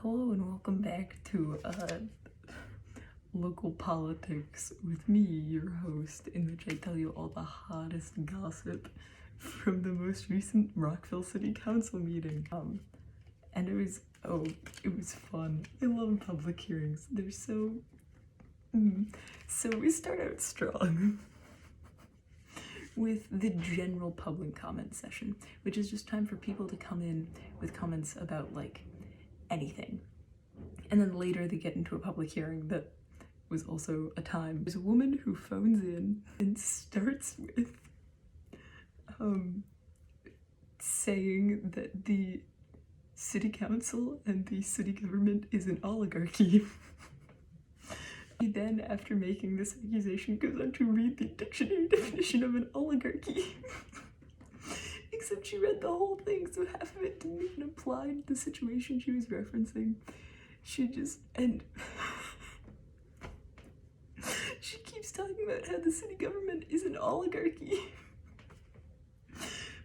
Hello and welcome back to Local Politics with me, your host, in which I tell you all the hottest gossip from the most recent Rockville City Council meeting. And it was fun. I love public hearings. They're so we start out strong with the general public comment session, which is just time for people to come in with comments about like anything. And then later they get into a public hearing that was also a time. There's a woman who phones in and starts with saying that the city council and the city government is an oligarchy. She then, after making this accusation, goes on to read the dictionary definition of an oligarchy. Except she read the whole thing, so half of it didn't even apply to the situation she was referencing. She keeps talking about how the city government is an oligarchy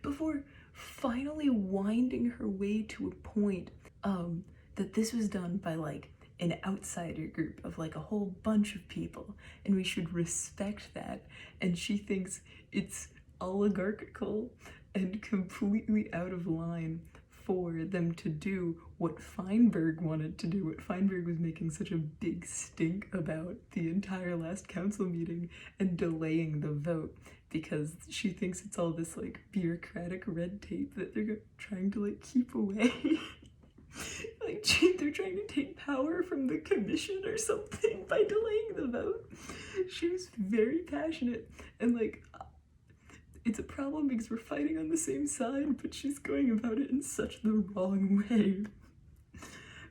before finally winding her way to a point that this was done by like an outsider group of like a whole bunch of people, and we should respect that. And she thinks it's oligarchical and completely out of line for them to do what Feinberg wanted to do, what Feinberg was making such a big stink about the entire last council meeting and delaying the vote, because she thinks it's all this like bureaucratic red tape that they're trying to like keep away. Like they're trying to take power from the commission or something by delaying the vote. She was very passionate, and like it's a problem because we're fighting on the same side, but she's going about it in such the wrong way.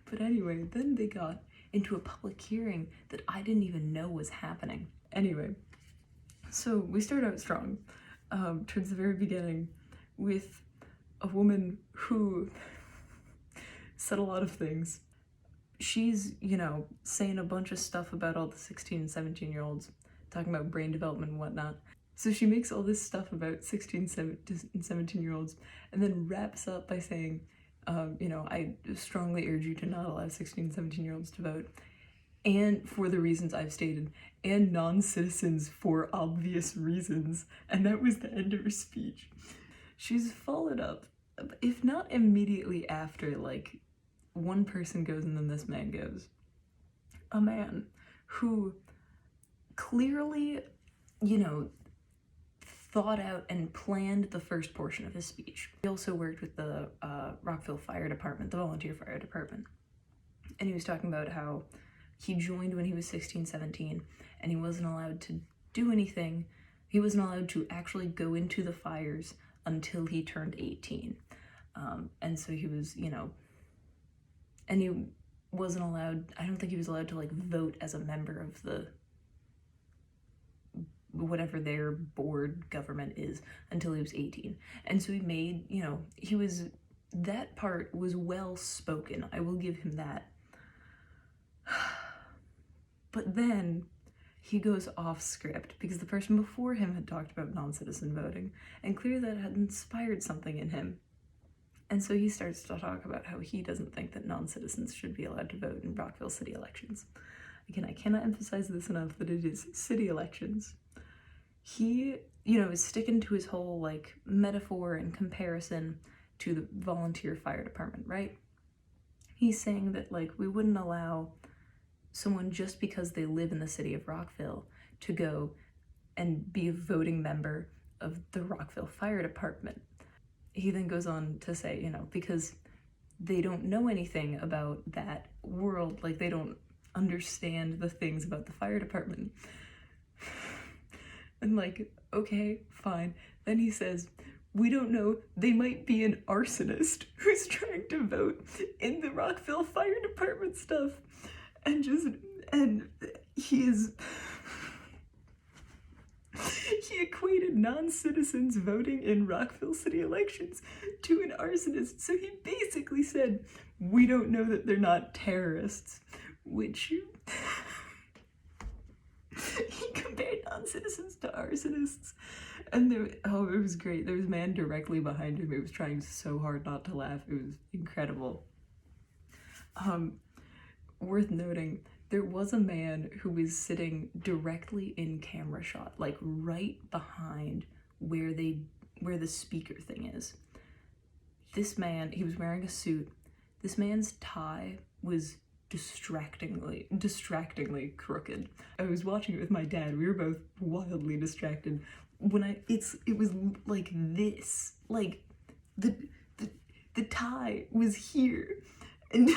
But anyway, then they got into a public hearing that I didn't even know was happening. Anyway, so we start out strong towards the very beginning with a woman who said a lot of things. She's, saying a bunch of stuff about all the 16 and 17-year-olds, talking about brain development and whatnot. So she makes all this stuff about 16 and 17-year-olds and then wraps up by saying, I strongly urge you to not allow 16 and 17-year-olds to vote, and for the reasons I've stated, and non-citizens for obvious reasons. And that was the end of her speech. She's followed up, if not immediately after, like, one person goes and then this man goes. A man who clearly, thought out and planned the first portion of his speech. He also worked with the Rockville Fire Department, the volunteer fire department. And he was talking about how he joined when he was 16, 17, and he wasn't allowed to do anything. He wasn't allowed to actually go into the fires until he turned 18. And so he was, and he wasn't allowed, I don't think he was allowed to like vote as a member of the whatever their board government is until he was 18. And so he made, that part was well spoken. I will give him that. But then he goes off script because the person before him had talked about non-citizen voting, and clearly that had inspired something in him. And so he starts to talk about how he doesn't think that non-citizens should be allowed to vote in Rockville city elections. Again, I cannot emphasize this enough that it is city elections. He, is sticking to his whole, like, metaphor and comparison to the volunteer fire department, right? He's saying that, like, we wouldn't allow someone just because they live in the city of Rockville to go and be a voting member of the Rockville Fire Department. He then goes on to say, because they don't know anything about that world, like, they don't understand the things about the fire department. And like, okay, fine. Then he says, we don't know, they might be an arsonist who's trying to vote in the Rockville Fire Department stuff. And he equated non-citizens voting in Rockville city elections to an arsonist. So he basically said, we don't know that they're not terrorists, which he compared non-citizens to arsonists. And it was great. There was a man directly behind him who was trying so hard not to laugh. It was incredible. Worth noting, there was a man who was sitting directly in camera shot, like right behind where the speaker thing is. This man, he was wearing a suit. This man's tie was distractingly crooked. I was watching it with my dad. We were both wildly distracted. It was like this, like the tie was here, and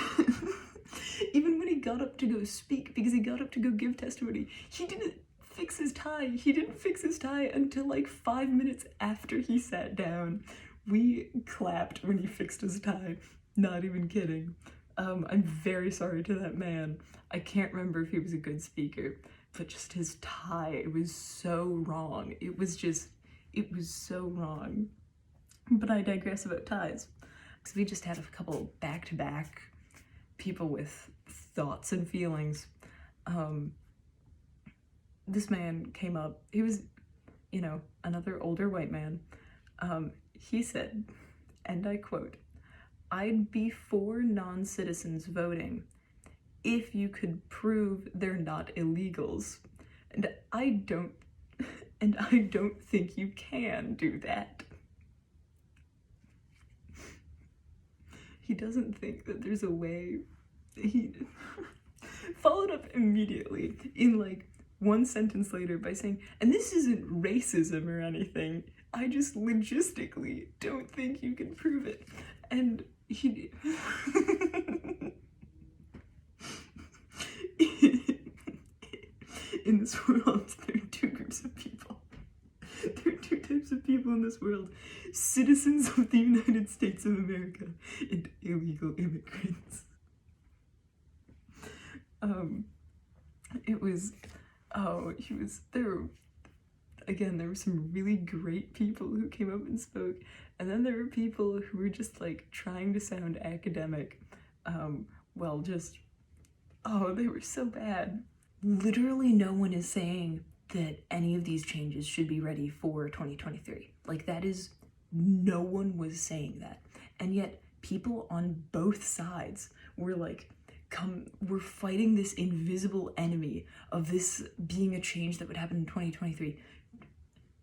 even when he got up to go speak, because he got up to go give testimony, he didn't fix his tie. He didn't fix his tie until like 5 minutes after he sat down. We clapped when he fixed his tie. Not even kidding. I'm very sorry to that man. I can't remember if he was a good speaker, but just his tie, it was so wrong. It was so wrong. But I digress about ties. Because we just had a couple back-to-back people with thoughts and feelings. This man came up. He was, another older white man. He said, and I quote, "I'd be for non-citizens voting if you could prove they're not illegals. And I don't think you can do that." He doesn't think that there's a way. He followed up immediately in like one sentence later by saying, "And this isn't racism or anything. I just logistically don't think you can prove it." And he in this world, there are two groups of people. There are two types of people in this world: citizens of the United States of America and illegal immigrants. There were some really great people who came up and spoke, and then there were people who were just like trying to sound academic. They were so bad. Literally no one is saying that any of these changes should be ready for 2023. Like, no one was saying that. And yet people on both sides were like, we're fighting this invisible enemy of this being a change that would happen in 2023.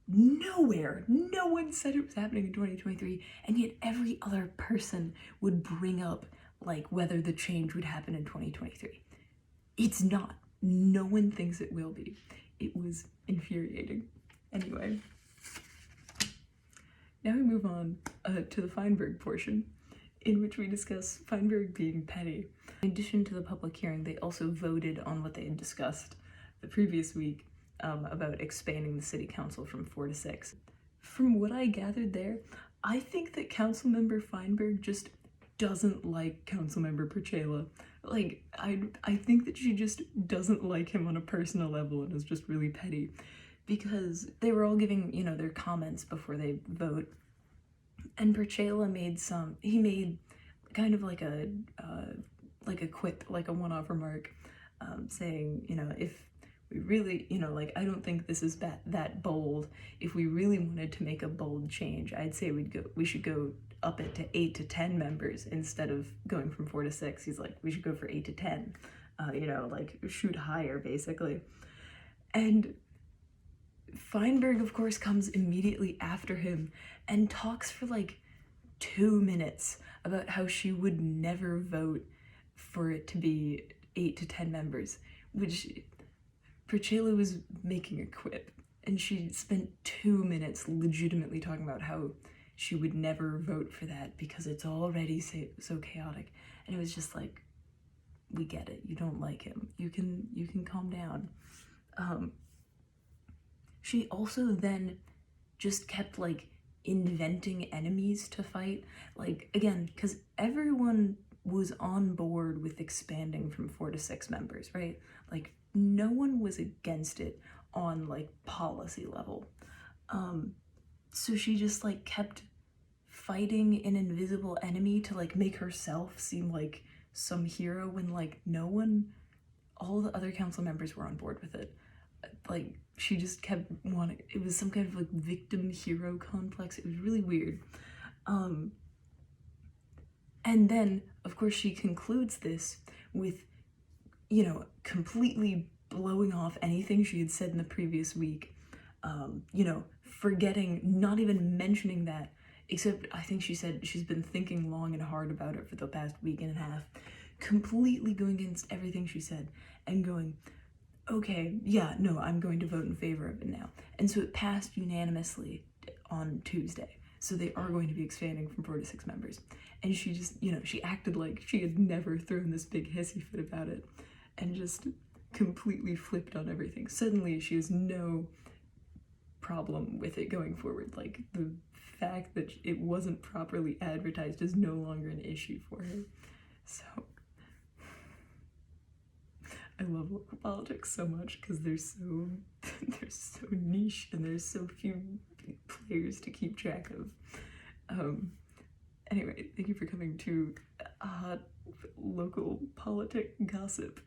Nowhere, no one said it was happening in 2023, and yet every other person would bring up like whether the change would happen in 2023. It's not. No one thinks it will be. It was infuriating. Anyway, now we move on to the Feinberg portion, in which we discuss Feinberg being petty. In addition to the public hearing, they also voted on what they had discussed the previous week about expanding the city council from 4 to 6. From what I gathered there, I think that Councilmember Feinberg just doesn't like Councilmember Perchela. Like, I think that she just doesn't like him on a personal level and is just really petty, because they were all giving, their comments before they vote, and Perchela made kind of like a quip, like a one-off remark, saying, if we really, I don't think this is that bold. If we really wanted to make a bold change, I'd say we should go up it to 8 to 10 members instead of going from 4 to 6. He's like, we should go for 8 to 10, shoot higher, basically. And Feinberg, of course, comes immediately after him and talks for like 2 minutes about how she would never vote for it to be 8 to 10 members, which Perchela was making a quip, and she spent 2 minutes legitimately talking about how she would never vote for that because it's already so chaotic. And it was just like, we get it. You don't like him. You can calm down. She also then just kept like inventing enemies to fight. Like, again, because everyone was on board with expanding from 4 to 6 members, right? Like, no one was against it on like policy level. So she just like kept fighting an invisible enemy to like make herself seem like some hero when like all the other council members were on board with it. Like, she just kept wanting, it was some kind of like victim hero complex. It was really weird. And then, of course, she concludes this with, you know, completely blowing off anything she had said in the previous week, you know, forgetting, not even mentioning that, except I think she said she's been thinking long and hard about it for the past week and a half, completely going against everything she said and going, okay, yeah, no, I'm going to vote in favor of it now. And so it passed unanimously on Tuesday. So they are going to be expanding from 4 to 6 members. And she just, you know, she acted like she had never thrown this big hissy fit about it and just completely flipped on everything. Suddenly she has no problem with it going forward. Like, the fact that it wasn't properly advertised is no longer an issue for her. So I love local politics so much because they're so niche and there's so few players to keep track of. Anyway, thank you for coming to hot local politic gossip.